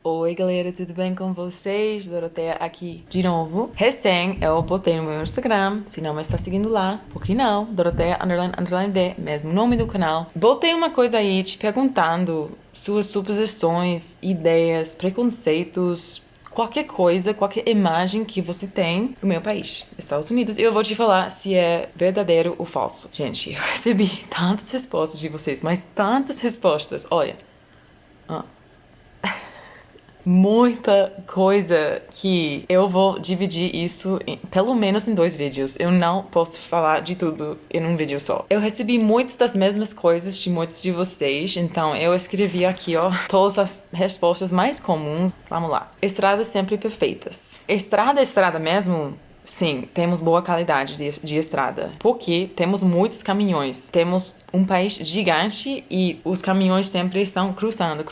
Oi galera, tudo bem com vocês? Doroteia aqui de novo. Recém eu botei no meu Instagram, se não me está seguindo lá, por que não? Doroteia __B, mesmo nome do canal. Botei uma coisa aí te perguntando suas suposições, ideias, preconceitos, qualquer coisa, qualquer imagem que você tem do meu país, Estados Unidos. E eu vou te falar se é verdadeiro ou falso. Gente, eu recebi tantas respostas de vocês, mas tantas respostas. Olha, muita coisa que eu vou dividir isso pelo menos em 2 vídeos. Eu não posso falar de tudo em um vídeo só. Eu recebi muitas das mesmas coisas de muitos de vocês, então eu escrevi aqui, ó, todas as respostas mais comuns. Vamos lá. Estradas sempre perfeitas. Estrada mesmo? Sim, temos boa qualidade de estrada, porque temos muitos caminhões. Temos um país gigante e os caminhões sempre estão cruzando.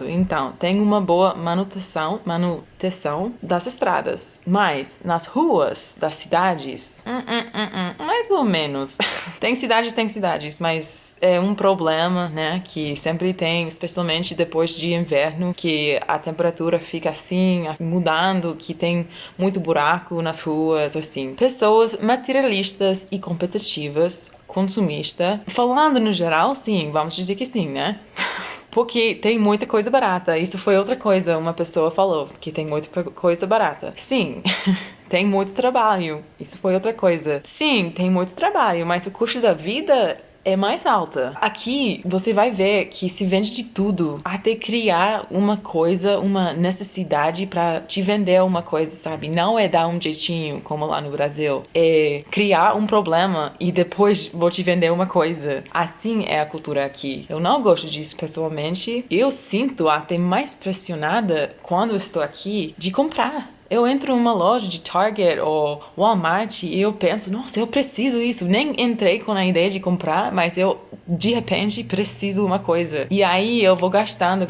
Então, tem uma boa manutenção das estradas. Mas, nas ruas das cidades, mais ou menos. Tem cidades, mas é um problema, né, que sempre tem, especialmente depois de inverno, que a temperatura fica assim, mudando, que tem muito buraco nas ruas, assim. Pessoas materialistas e competitivas, consumista. Falando no geral, sim, vamos dizer que sim, né? Porque tem muita coisa barata. Isso foi outra coisa, uma pessoa falou, que tem muita coisa barata. Sim, tem muito trabalho. Isso foi outra coisa. Sim, tem muito trabalho, mas o custo da vida é mais alta. Aqui você vai ver que se vende de tudo, até criar uma coisa, uma necessidade pra te vender uma coisa, sabe? Não é dar um jeitinho como lá no Brasil, é criar um problema e depois vou te vender uma coisa. Assim é a cultura aqui. Eu não gosto disso pessoalmente. Eu sinto até mais pressionada quando estou aqui de comprar. Eu entro numa loja de Target ou Walmart e eu penso, nossa, eu preciso isso. Nem entrei com a ideia de comprar, mas eu, de repente, preciso uma coisa. E aí eu vou gastando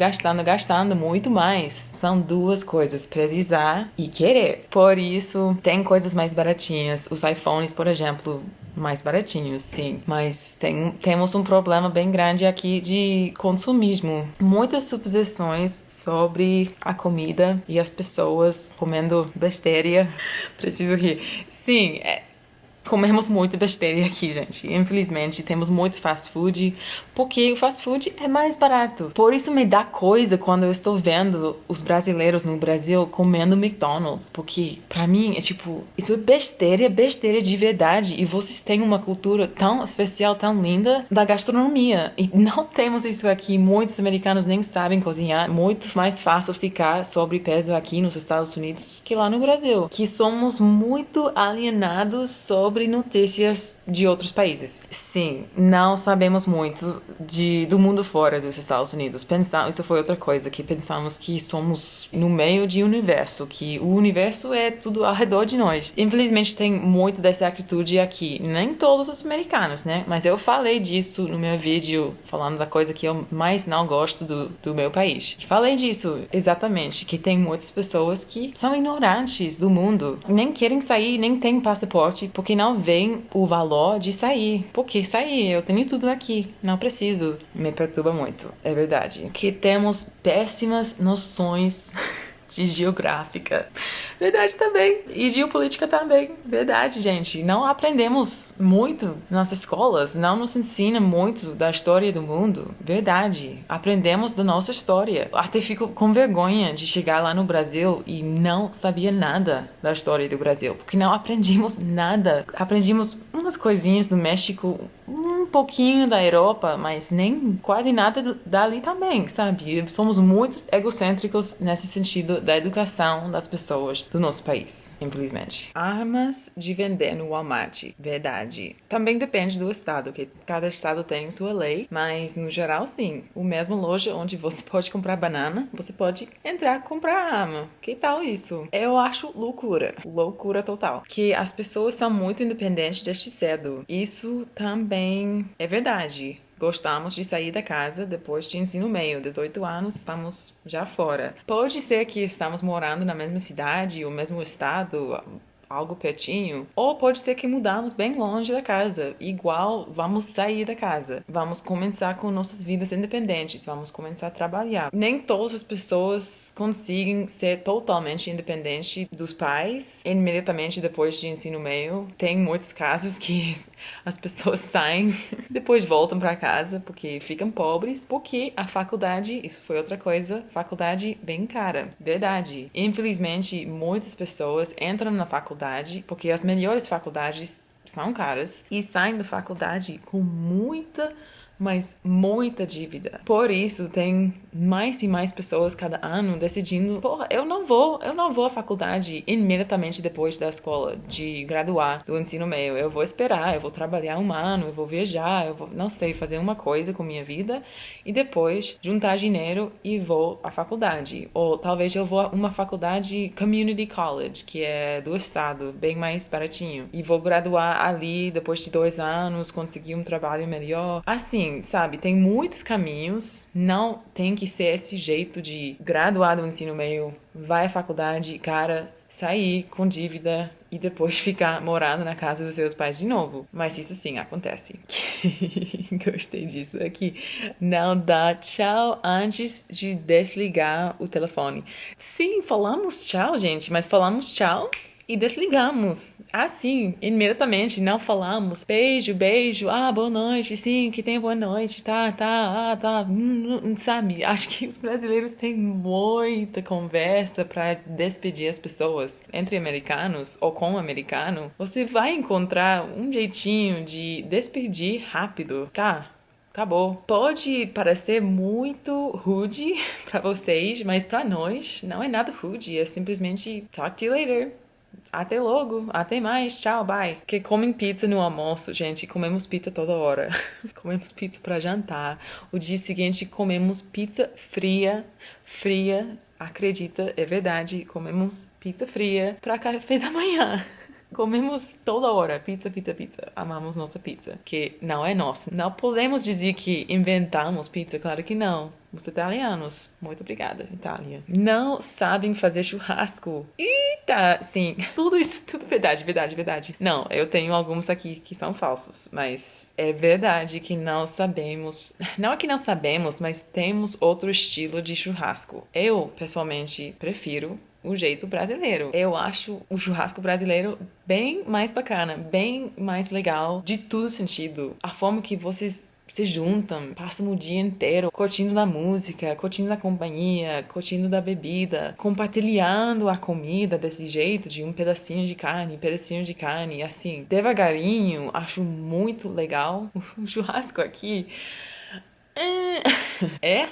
muito mais. São duas coisas, precisar e querer. Por isso, tem coisas mais baratinhas. Os iPhones, por exemplo, mais baratinhos, sim. Mas temos um problema bem grande aqui de consumismo. Muitas suposições sobre a comida e as pessoas comendo besteira. Preciso rir. Sim, comemos muito besteira aqui, gente. Infelizmente, temos muito fast food, porque o fast food é mais barato. Por isso me dá coisa quando eu estou vendo os brasileiros no Brasil comendo McDonald's, porque pra mim é tipo, isso é besteira de verdade. E vocês têm uma cultura tão especial, tão linda da gastronomia. E não temos isso aqui. Muitos americanos nem sabem cozinhar. Muito mais fácil ficar sobrepeso aqui nos Estados Unidos que lá no Brasil. Que somos muito alienados sobre notícias de outros países. Sim, não sabemos muito do mundo fora dos Estados Unidos. Isso foi outra coisa, que pensamos que somos no meio de universo, que o universo é tudo ao redor de nós. Infelizmente tem muito dessa atitude aqui. Nem todos os americanos, né? Mas eu falei disso no meu vídeo, falando da coisa que eu mais não gosto do meu país. Falei disso, exatamente, que tem muitas pessoas que são ignorantes do mundo. Nem querem sair, nem têm passaporte, porque não veem o valor de sair. Por que sair? Eu tenho tudo aqui, não preciso. Me perturba muito, é verdade. Que temos péssimas noções de geográfica. Verdade também. E geopolítica também. Verdade, gente. Não aprendemos muito nas escolas. Não nos ensina muito da história do mundo. Verdade. Aprendemos da nossa história. Até fico com vergonha de chegar lá no Brasil e não sabia nada da história do Brasil. Porque não aprendimos nada. Aprendimos umas coisinhas do México, um pouquinho da Europa, mas nem quase nada dali também, sabe? Somos muito egocêntricos nesse sentido da educação das pessoas do nosso país, infelizmente. Armas de vender no Walmart, verdade. Também depende do estado, que cada estado tem sua lei, mas no geral sim. O mesmo loja onde você pode comprar banana, você pode entrar e comprar arma. Que tal isso? Eu acho loucura total. Que as pessoas são muito independentes desde cedo. Isso também é verdade. Gostamos de sair da casa depois de ensino médio. 18 anos, estamos já fora. Pode ser que estamos morando na mesma cidade, o mesmo estado, algo pertinho, ou pode ser que mudamos bem longe da casa. Igual, vamos sair da casa. Vamos começar com nossas vidas independentes. Vamos começar a trabalhar. Nem todas as pessoas conseguem ser totalmente independentes dos pais imediatamente depois de ensino médio. Tem muitos casos que as pessoas saem, depois voltam para casa porque ficam pobres, porque a faculdade, isso foi outra coisa, faculdade bem cara. Verdade. Infelizmente, muitas pessoas entram na faculdade porque as melhores faculdades são caras e saem da faculdade com mas muita dívida. Por isso, tem mais e mais pessoas cada ano decidindo, porra, eu não vou à faculdade imediatamente depois da escola, de graduar do ensino médio. Eu vou esperar, eu vou trabalhar um ano, eu vou viajar, eu vou, não sei, fazer uma coisa com minha vida e depois juntar dinheiro e vou à faculdade. Ou talvez eu vou a uma faculdade community college, que é do estado, bem mais baratinho. E vou graduar ali depois de 2 anos, conseguir um trabalho melhor. Assim, sabe, tem muitos caminhos, não tem que ser esse jeito de graduar do ensino médio, vai à faculdade, cara, sair com dívida e depois ficar morando na casa dos seus pais de novo. Mas isso sim acontece. Gostei disso aqui. Não dá tchau antes de desligar o telefone. Sim, falamos tchau, gente, mas falamos tchau e desligamos. Assim, imediatamente, não falamos beijo, beijo, boa noite, sim, que tenha boa noite, tá, sabe? Acho que os brasileiros têm muita conversa para despedir as pessoas. Entre americanos ou com americano, você vai encontrar um jeitinho de despedir rápido, tá? Acabou. Pode parecer muito rude pra vocês, mas pra nós não é nada rude, é simplesmente talk to you later. Até logo, até mais, tchau, bye. Que comem pizza no almoço, gente, comemos pizza toda hora. Comemos pizza pra jantar. O dia seguinte comemos pizza fria, acredita, é verdade, comemos pizza fria pra café da manhã. Comemos toda hora, pizza. Amamos nossa pizza, que não é nossa. Não podemos dizer que inventamos pizza, claro que não. Os italianos, muito obrigada, Itália. Não sabem fazer churrasco. Eita, sim, tudo isso, tudo verdade. Não, eu tenho alguns aqui que são falsos, mas é verdade que não sabemos. Não é que não sabemos, mas temos outro estilo de churrasco. Eu, pessoalmente, prefiro o jeito brasileiro. Eu acho o churrasco brasileiro bem mais bacana, bem mais legal, de todo sentido. A forma que vocês se juntam, passam o dia inteiro curtindo da música, curtindo da companhia, curtindo da bebida, compartilhando a comida desse jeito, de um pedacinho de carne, assim, devagarinho. Acho muito legal. O churrasco aqui é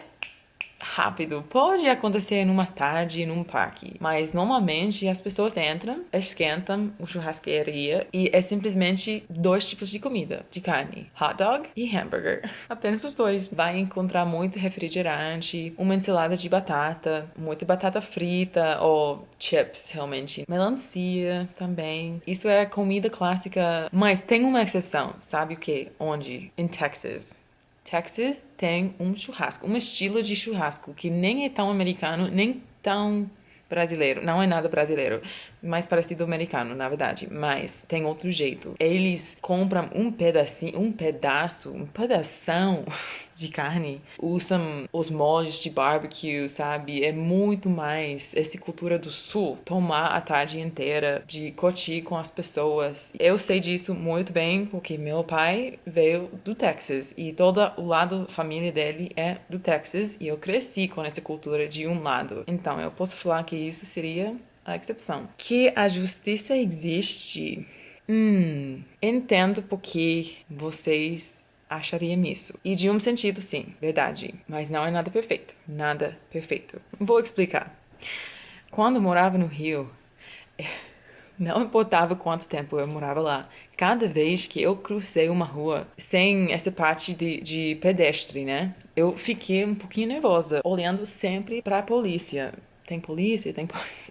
rápido. Pode acontecer numa tarde, num parque, mas normalmente as pessoas entram, esquentam a churrasqueria e é simplesmente 2 tipos de comida, de carne, hot dog e hambúrguer. Apenas os 2. Vai encontrar muito refrigerante, uma ensalada de batata, muita batata frita ou chips, realmente. Melancia também. Isso é a comida clássica, mas tem uma exceção. Sabe o que? Onde? Em Texas. Texas tem um churrasco, um estilo de churrasco que nem é tão americano, nem tão brasileiro. Não é nada brasileiro, mais parecido americano, na verdade. Mas tem outro jeito. Eles compram um pedação de carne, usam os molhos de barbecue, sabe? É muito mais essa cultura do sul, tomar a tarde inteira, de curtir com as pessoas. Eu sei disso muito bem, porque meu pai veio do Texas e todo o lado da família dele é do Texas e eu cresci com essa cultura de um lado. Então, eu posso falar que isso seria a exceção. Que a justiça existe. Entendo porque vocês achariam isso. E de um sentido, sim, verdade. Mas não é nada perfeito. Nada perfeito. Vou explicar. Quando eu morava no Rio, não importava quanto tempo eu morava lá. Cada vez que eu cruzei uma rua sem essa parte de pedestre, né? Eu fiquei um pouquinho nervosa, olhando sempre pra polícia. Tem polícia?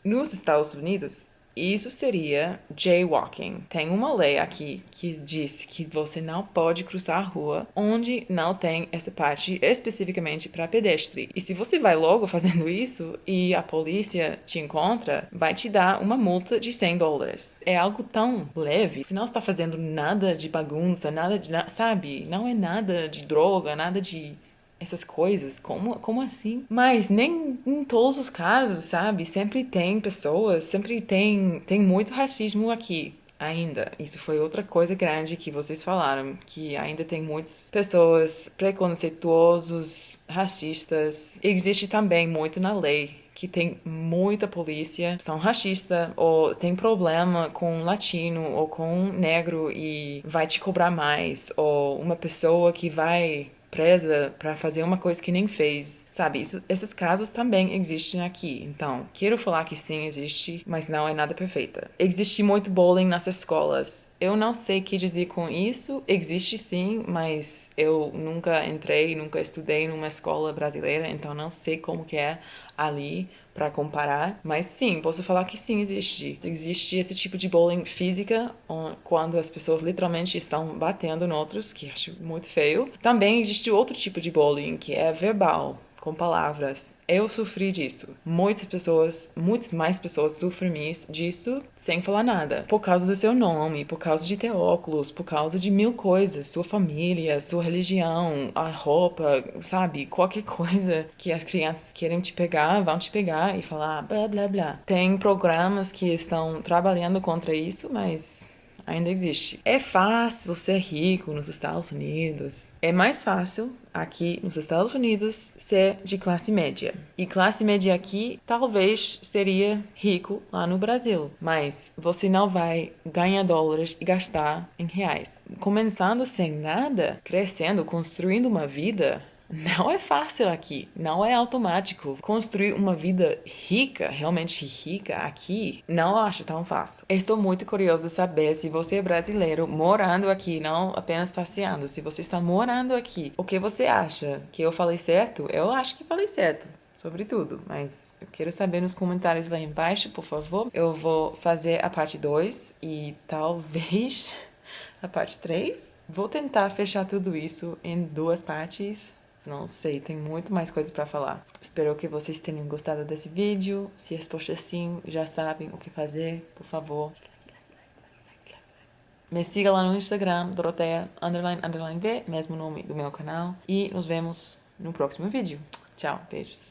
Nos Estados Unidos, Isso seria jaywalking. Tem uma lei aqui que diz que você não pode cruzar a rua onde não tem essa parte especificamente para pedestre. E se você vai logo fazendo isso e a polícia te encontra, vai te dar uma multa de $100. É algo tão leve. Você não está fazendo nada de bagunça, nada de, sabe? Não é nada de droga, nada de essas coisas, como assim? Mas nem em todos os casos, sabe? Sempre tem pessoas, sempre tem muito racismo aqui. Ainda, isso foi outra coisa grande que vocês falaram, que ainda tem muitas pessoas preconceituosos, racistas. Existe também muito na lei que tem muita polícia, são racista ou tem problema com latino ou com negro e vai te cobrar mais, ou uma pessoa que vai presa para fazer uma coisa que nem fez, sabe? Esses casos também existem aqui. Então, quero falar que sim, existe, mas não é nada perfeita. Existe muito bullying nas escolas. Eu não sei o que dizer com isso. Existe sim, mas eu nunca entrei, nunca estudei numa escola brasileira, então não sei como que é ali para comparar, mas sim, posso falar que sim, existe. Existe esse tipo de bullying física, quando as pessoas literalmente estão batendo em outros, que acho muito feio. Também existe outro tipo de bullying, que é verbal, com palavras. Eu sofri disso. Muitas mais pessoas sofrem disso sem falar nada. Por causa do seu nome, por causa de ter óculos, por causa de mil coisas. Sua família, sua religião, a roupa, sabe? Qualquer coisa que as crianças querem te pegar, vão te pegar e falar blá blá blá. Tem programas que estão trabalhando contra isso, mas ainda existe. É fácil ser rico nos Estados Unidos. É mais fácil aqui nos Estados Unidos ser de classe média. E classe média aqui talvez seria rico lá no Brasil. Mas você não vai ganhar dólares e gastar em reais. Começando sem nada, crescendo, construindo uma vida. Não é fácil aqui, não é automático. Construir uma vida rica, realmente rica aqui, não acho tão fácil. Estou muito curiosa de saber se você é brasileiro morando aqui, não apenas passeando. Se você está morando aqui, o que você acha? Que eu falei certo? Eu acho que falei certo. Sobre tudo, mas eu quero saber nos comentários lá embaixo, por favor. Eu vou fazer a parte 2 e talvez a parte 3. Vou tentar fechar tudo isso em 2 partes. Não sei, tem muito mais coisa pra falar. Espero que vocês tenham gostado desse vídeo. Se a resposta é sim, já sabem o que fazer, por favor. Me siga lá no Instagram, Doroteia__V, mesmo nome do meu canal. E nos vemos no próximo vídeo. Tchau, beijos.